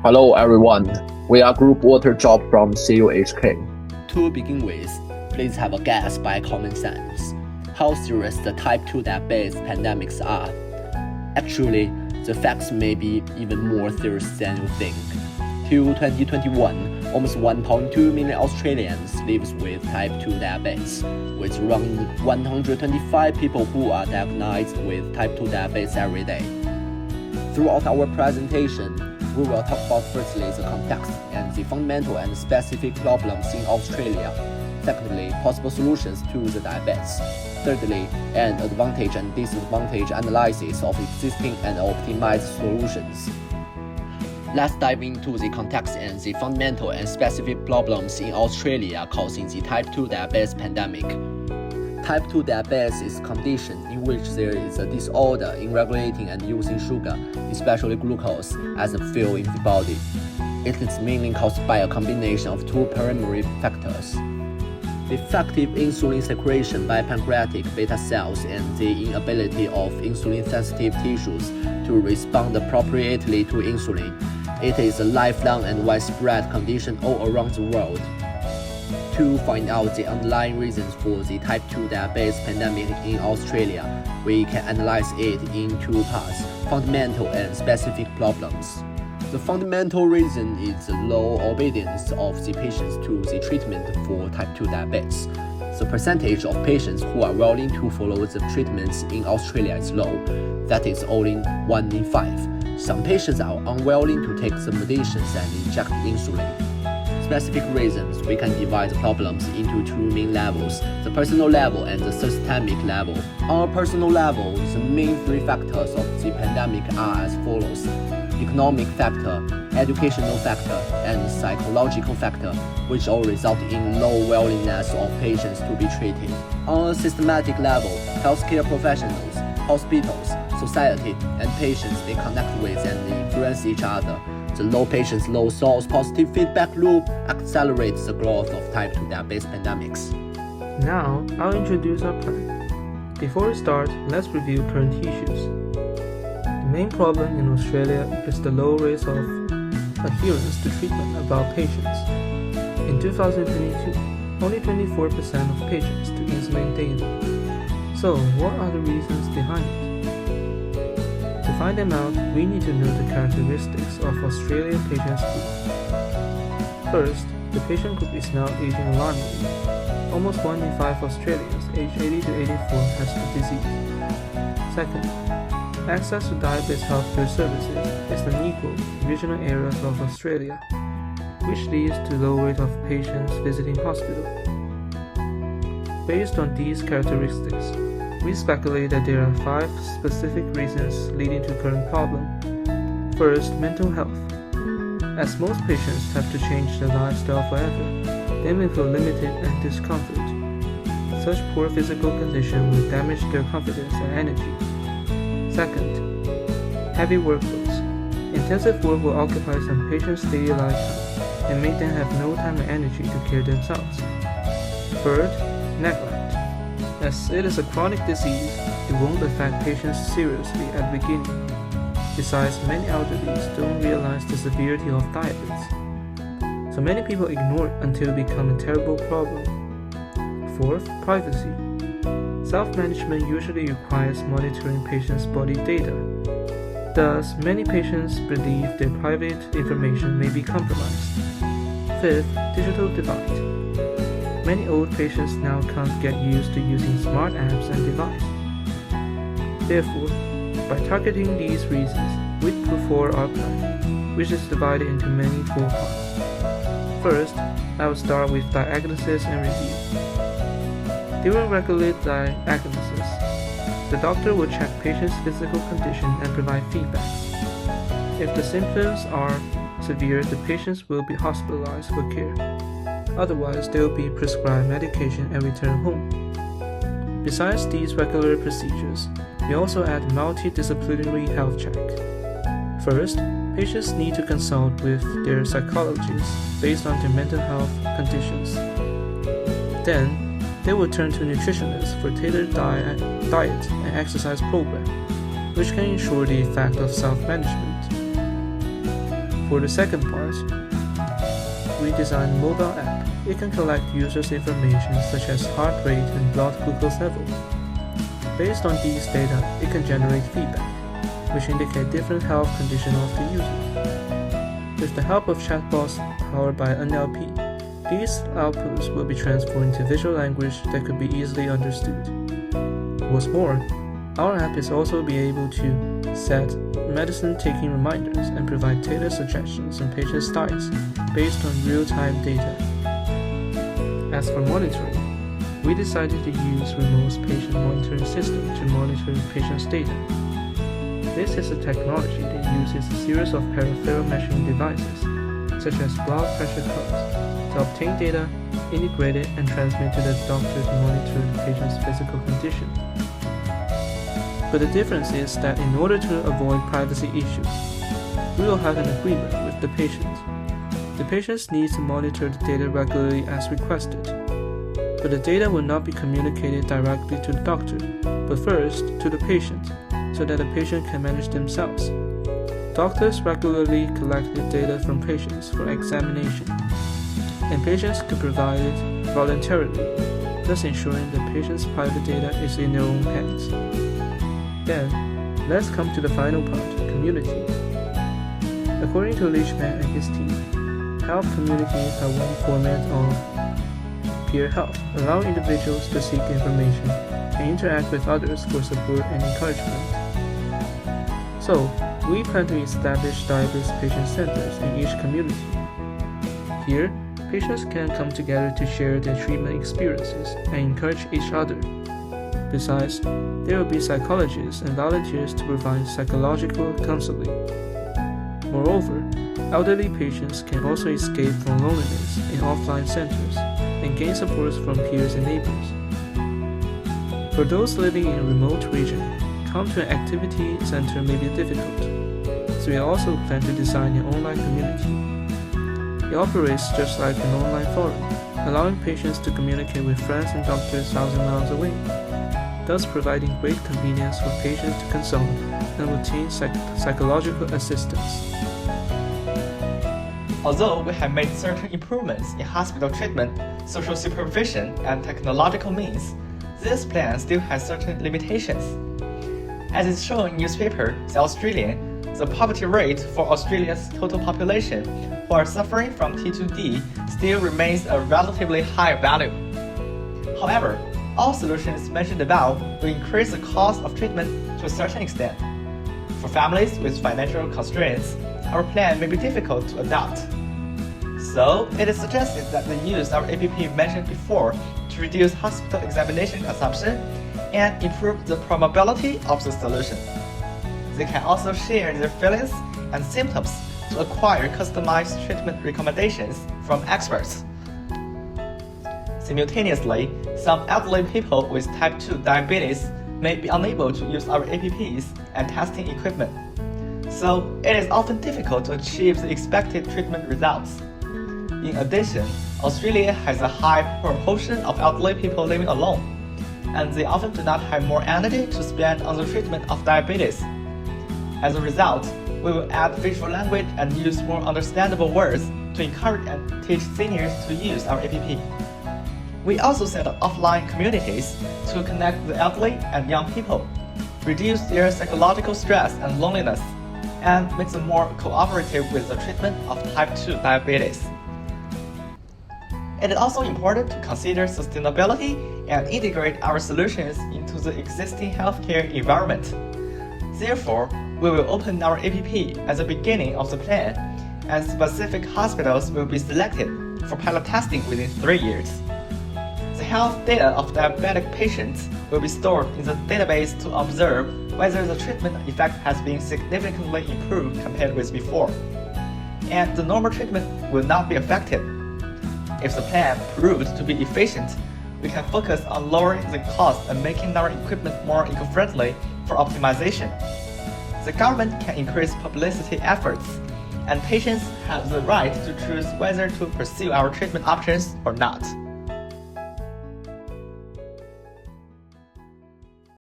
Hello everyone, we are Group Water Job from CUHK. To begin with, please have a guess by common sense. How serious the type 2 diabetes pandemics are? Actually, the facts may be even more serious than you think. Till 2021, almost 1.2 million Australians live with type 2 diabetes, with around 125 people who are diagnosed with type 2 diabetes every day. Throughout our presentation, we will talk about firstly the context and the fundamental and specific problems in Australia. Secondly, possible solutions to the diabetes. Thirdly, an advantage and disadvantage analysis of existing and optimized solutions. Let's dive into the context and the fundamental and specific problems in Australia causing the type 2 diabetes pandemic. Type 2 diabetes is a condition in which there is a disorder in regulating and using sugar, especially glucose, as a fuel in the body. It is mainly caused by a combination of two primary factors: defective insulin secretion by pancreatic beta cells and the inability of insulin-sensitive tissues to respond appropriately to insulin. It is a lifelong and widespread condition all around the world. To find out the underlying reasons for the type 2 diabetes pandemic in Australia, we can analyze it in two parts: fundamental and specific problems. The fundamental reason is the low obedience of the patients to the treatment for type 2 diabetes. The percentage of patients who are willing to follow the treatments in Australia is low, that is only 1 in 5. Some patients are unwilling to take the medications and inject insulin. Specific reasons, we can divide the problems into two main levels: the personal level and the systemic level. On a personal level, the main three factors of the pandemic are as follows: economic factor, educational factor, and psychological factor, which all result in low willingness of patients to be treated. On a systematic level, healthcare professionals, hospitals, society, and patients they connect with and influence each other. The low patients' low source positive feedback loop accelerates the growth of type 2 diabetes pandemics. Now, I'll introduce our plan. Before we start, let's review current issues. The main problem in Australia is the low rates of adherence to treatment of our patients. In 2022, only 24% of patients took insulin daily. So, what are the reasons behind it? To find them out, we need to know the characteristics of Australian patients group. First, the patient group is now aging alarmingly. Almost 1 in 5 Australians aged 80 to 84 has the disease. Second, access to diabetes healthcare services is unequal in regional areas of Australia, which leads to low rate of patients visiting hospital. Based on these characteristics, we speculate that there are 5 specific reasons leading to current problem. First, mental health. As most patients have to change their lifestyle forever, they may feel limited and discomfort. Such poor physical condition will damage their confidence and energy. Second, heavy workloads. Intensive work will occupy some patients' daily lifetime and make them have no time and energy to care themselves. Third, neglect. As it is a chronic disease, it won't affect patients seriously at the beginning. Besides, many elderlies don't realize the severity of diabetes, so many people ignore it until it becomes a terrible problem. Fourth, privacy. Self-management usually requires monitoring patients' body data. Thus, many patients believe their private information may be compromised. Fifth, digital divide. Many old patients now can't get used to using smart apps and devices. Therefore, by targeting these reasons, we put forward our plan, which is divided into many 4 parts. First, I will start with diagnosis and review. During regular diagnosis, the doctor will check patient's physical condition and provide feedback. If the symptoms are severe, the patients will be hospitalized for care. Otherwise, they will be prescribed medication and return home. Besides these regular procedures, we also add multidisciplinary health check. First, patients need to consult with their psychologist based on their mental health conditions. Then, they will turn to nutritionists for tailored diet and exercise program, which can ensure the effect of self-management. For the second part, we designed a mobile app. It can collect users' information such as heart rate and blood glucose level. Based on these data, it can generate feedback, which indicate different health conditions of the user. With the help of chatbots powered by NLP, these outputs will be transformed into visual language that could be easily understood. What's more, our app is also be able to set medicine-taking reminders and provide tailored suggestions on patients' diets based on real-time data. As for monitoring, we decided to use remote patient monitoring system to monitor patients' data. This is a technology that uses a series of peripheral measuring devices, such as blood pressure cuffs, to obtain data, integrate it, and transmit to the doctor to monitor the patient's physical condition. But the difference is that in order to avoid privacy issues, we will have an agreement with the patient. The patient needs to monitor the data regularly as requested, but the data will not be communicated directly to the doctor, but first to the patient, so that the patient can manage themselves. Doctors regularly collect the data from patients for examination, and patients could provide it voluntarily, thus ensuring the patient's private data is in their own hands. Then, let's come to the final part, community. According to Lichman and his team, health communities are one format of peer health, allowing individuals to seek information and interact with others for support and encouragement. So, we plan to establish diabetes patient centers in each community. Here, patients can come together to share their treatment experiences and encourage each other. Besides, there will be psychologists and volunteers to provide psychological counseling. Moreover, elderly patients can also escape from loneliness in offline centers and gain support from peers and neighbors. For those living in a remote region, come to an activity center may be difficult, so we also plan to design an online community. It operates just like an online forum, allowing patients to communicate with friends and doctors 1,000 miles away, thus providing great convenience for patients to consult and obtain psychological assistance. Although we have made certain improvements in hospital treatment, social supervision, and technological means, this plan still has certain limitations. As is shown in newspaper The Australian, the poverty rate for Australia's total population who are suffering from T2D still remains a relatively high value. However, all solutions mentioned above will increase the cost of treatment to a certain extent. For families with financial constraints, our plan may be difficult to adopt. So, it is suggested that they use our APP mentioned before to reduce hospital examination consumption and improve the probability of the solution. They can also share their feelings and symptoms to acquire customized treatment recommendations from experts. Simultaneously, some elderly people with type 2 diabetes may be unable to use our APPs and testing equipment, so it is often difficult to achieve the expected treatment results. In addition, Australia has a high proportion of elderly people living alone, and they often do not have more energy to spend on the treatment of diabetes. As a result, we will add visual language and use more understandable words to encourage and teach seniors to use our APP. We also set up offline communities to connect the elderly and young people, reduce their psychological stress and loneliness, and make them more cooperative with the treatment of type 2 diabetes. It is also important to consider sustainability and integrate our solutions into the existing healthcare environment. Therefore, we will open our APP at the beginning of the plan, and specific hospitals will be selected for pilot testing within 3 years. The health data of diabetic patients will be stored in the database to observe whether the treatment effect has been significantly improved compared with before, and the normal treatment will not be affected. If the plan proves to be efficient, we can focus on lowering the cost and making our equipment more eco-friendly for optimization. The government can increase publicity efforts, and patients have the right to choose whether to pursue our treatment options or not.